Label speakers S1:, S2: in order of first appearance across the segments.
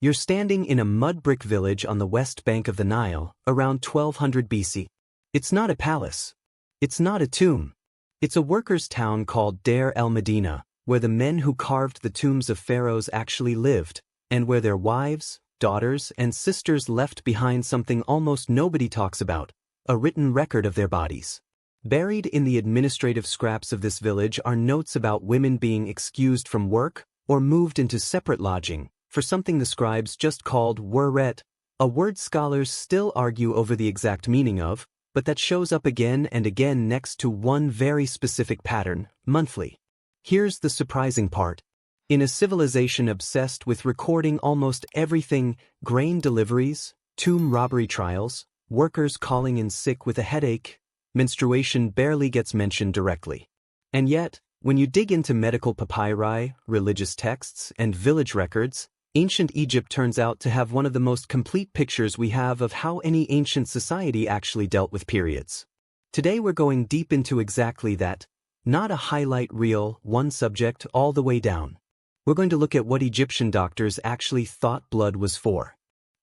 S1: You're standing in a mud-brick village on the west bank of the Nile, around 1200 BC. It's not a palace. It's not a tomb. It's a workers' town called Deir el-Medina, where the men who carved the tombs of pharaohs actually lived, and where their wives, daughters, and sisters left behind something almost nobody talks about, a written record of their bodies. Buried in the administrative scraps of this village are notes about women being excused from work or moved into separate lodging, for something the scribes just called weret, a word scholars still argue over the exact meaning of, but that shows up again and again next to one very specific pattern, monthly. Here's the surprising part. In a civilization obsessed with recording almost everything, grain deliveries, tomb robbery trials, workers calling in sick with a headache, menstruation barely gets mentioned directly. And yet, when you dig into medical papyri, religious texts, and village records, ancient Egypt turns out to have one of the most complete pictures we have of how any ancient society actually dealt with periods. Today we're going deep into exactly that, not a highlight reel, one subject all the way down. We're going to look at what Egyptian doctors actually thought blood was for.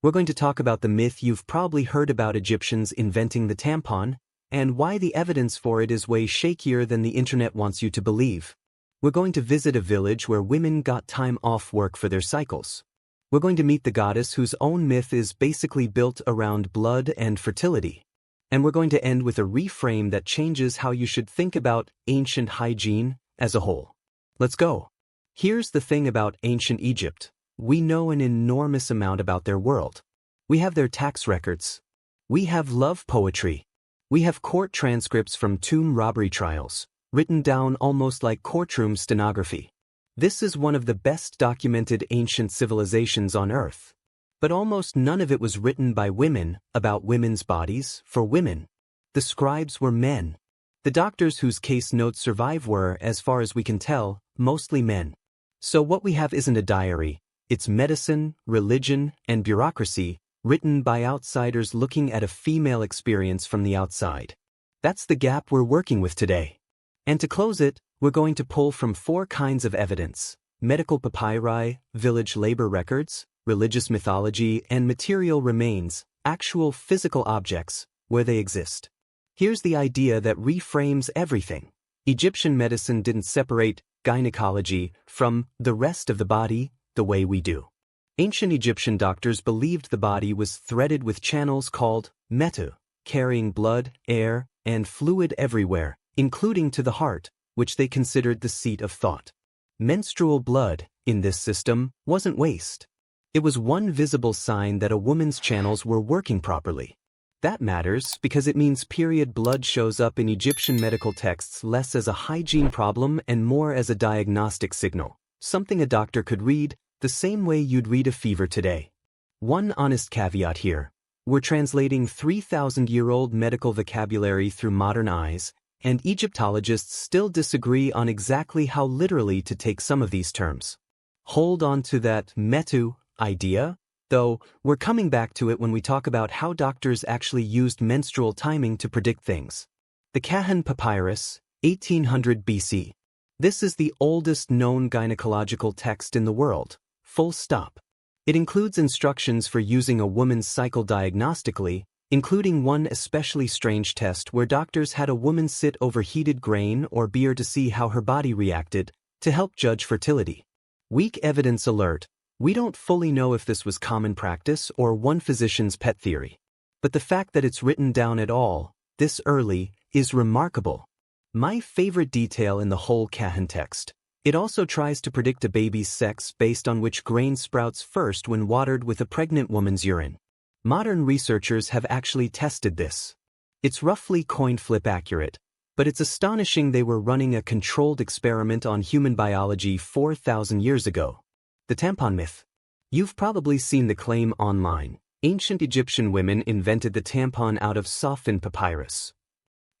S1: We're going to talk about the myth you've probably heard about Egyptians inventing the tampon, and why the evidence for it is way shakier than the internet wants you to believe. We're going to visit a village where women got time off work for their cycles. We're going to meet the goddess whose own myth is basically built around blood and fertility. And we're going to end with a reframe that changes how you should think about ancient hygiene as a whole. Let's go. Here's the thing about ancient Egypt. We know an enormous amount about their world. We have their tax records. We have love poetry. We have court transcripts from tomb robbery trials, written down almost like courtroom stenography. This is one of the best documented ancient civilizations on Earth. But almost none of it was written by women, about women's bodies, for women. The scribes were men. The doctors whose case notes survive were, as far as we can tell, mostly men. So what we have isn't a diary, it's medicine, religion, and bureaucracy, written by outsiders looking at a female experience from the outside. That's the gap we're working with today. And to close it, we're going to pull from 4 kinds of evidence: medical papyri, village labor records, religious mythology, and material remains, actual physical objects, where they exist. Here's the idea that reframes everything. Egyptian medicine didn't separate gynecology from the rest of the body the way we do. Ancient Egyptian doctors believed the body was threaded with channels called metu, carrying blood, air, and fluid everywhere, including to the heart, which they considered the seat of thought. Menstrual blood, in this system, wasn't waste. It was one visible sign that a woman's channels were working properly. That matters because it means period blood shows up in Egyptian medical texts less as a hygiene problem and more as a diagnostic signal, something a doctor could read the same way you'd read a fever today. One honest caveat here: we're translating 3,000-year-old medical vocabulary through modern eyes, and Egyptologists still disagree on exactly how literally to take some of these terms. Hold on to that metu idea, though we're coming back to it when we talk about how doctors actually used menstrual timing to predict things. The Kahun Papyrus, 1800 BC. This is the oldest known gynecological text in the world. Full stop. It includes instructions for using a woman's cycle diagnostically, including one especially strange test where doctors had a woman sit over heated grain or beer to see how her body reacted, to help judge fertility. Weak evidence alert: we don't fully know if this was common practice or one physician's pet theory. But the fact that it's written down at all, this early, is remarkable. My favorite detail in the whole Kahun text: it also tries to predict a baby's sex based on which grain sprouts first when watered with a pregnant woman's urine. Modern researchers have actually tested this. It's roughly coin flip accurate, but it's astonishing they were running a controlled experiment on human biology 4,000 years ago. The tampon myth. You've probably seen the claim online: ancient Egyptian women invented the tampon out of softened papyrus.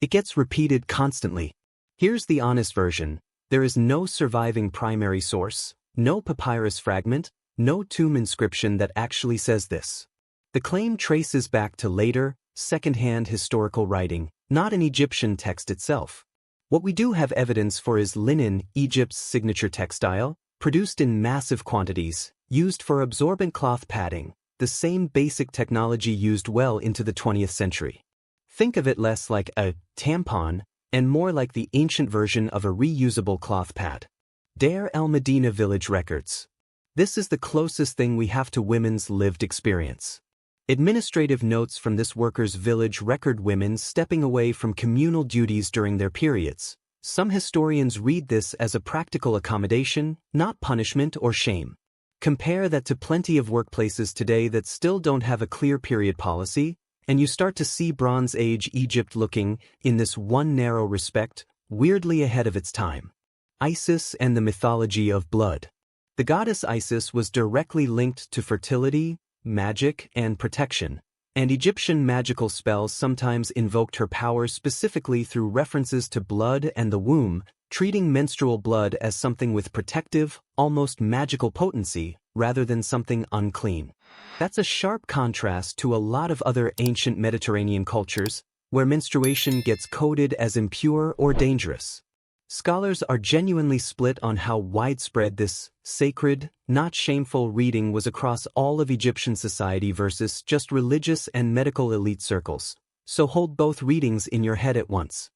S1: It gets repeated constantly. Here's the honest version: there is no surviving primary source, no papyrus fragment, no tomb inscription that actually says this. The claim traces back to later, second-hand historical writing, not an Egyptian text itself. What we do have evidence for is linen, Egypt's signature textile, produced in massive quantities, used for absorbent cloth padding, the same basic technology used well into the 20th century. Think of it less like a tampon and more like the ancient version of a reusable cloth pad. Deir el-Medina village records. This is the closest thing we have to women's lived experience. Administrative notes from this workers' village record women stepping away from communal duties during their periods. Some historians read this as a practical accommodation, not punishment or shame. Compare that to plenty of workplaces today that still don't have a clear period policy, and you start to see Bronze Age Egypt looking, in this one narrow respect, weirdly ahead of its time. Isis and the mythology of blood. The goddess Isis was directly linked to fertility, magic, and protection, and Egyptian magical spells sometimes invoked her powers specifically through references to blood and the womb, treating menstrual blood as something with protective, almost magical potency, rather than something unclean. That's a sharp contrast to a lot of other ancient Mediterranean cultures, where menstruation gets coded as impure or dangerous. Scholars are genuinely split on how widespread this sacred, not shameful reading was across all of Egyptian society versus just religious and medical elite circles, so hold both readings in your head at once.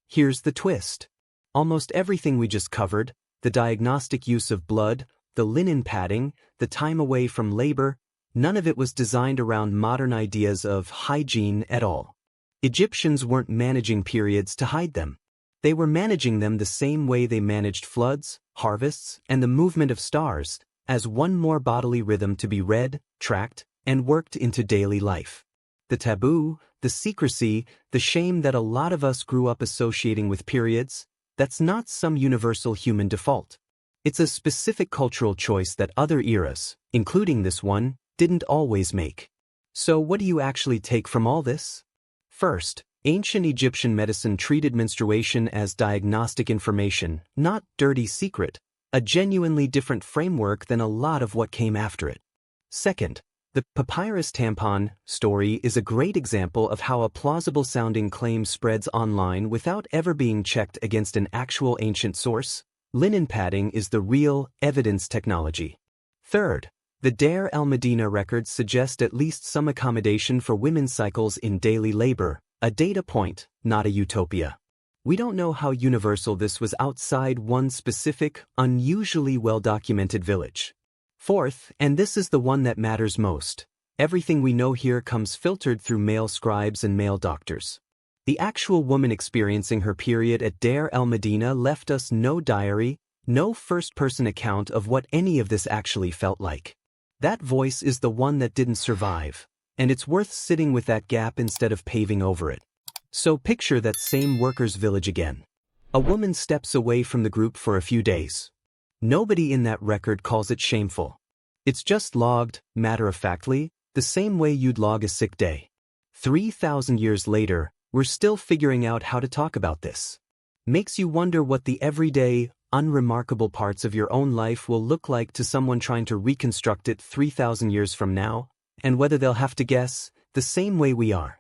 S1: Here's the twist. Almost everything we just covered, the diagnostic use of blood, the linen padding, the time away from labor, none of it was designed around modern ideas of hygiene at all. Egyptians weren't managing periods to hide them. They were managing them the same way they managed floods, harvests, and the movement of stars, as one more bodily rhythm to be read, tracked, and worked into daily life. The taboo, the secrecy, the shame that a lot of us grew up associating with periods, that's not some universal human default. It's a specific cultural choice that other eras, including this one, didn't always make. So what do you actually take from all this? First, ancient Egyptian medicine treated menstruation as diagnostic information, not dirty secret, a genuinely different framework than a lot of what came after it. Second, the papyrus tampon story is a great example of how a plausible-sounding claim spreads online without ever being checked against an actual ancient source. Linen padding is the real, evidence technology. Third, the Deir el-Medina records suggest at least some accommodation for women's cycles in daily labor, a data point, not a utopia. We don't know how universal this was outside one specific, unusually well-documented village. Fourth, and this is the one that matters most, everything we know here comes filtered through male scribes and male doctors. The actual woman experiencing her period at Deir el-Medina left us no diary, no first-person account of what any of this actually felt like. That voice is the one that didn't survive, and it's worth sitting with that gap instead of paving over it. So picture that same workers' village again. A woman steps away from the group for a few days. Nobody in that record calls it shameful. It's just logged, matter-of-factly, the same way you'd log a sick day. 3,000 years later, we're still figuring out how to talk about this. Makes you wonder what the everyday, unremarkable parts of your own life will look like to someone trying to reconstruct it 3,000 years from now, and whether they'll have to guess the same way we are.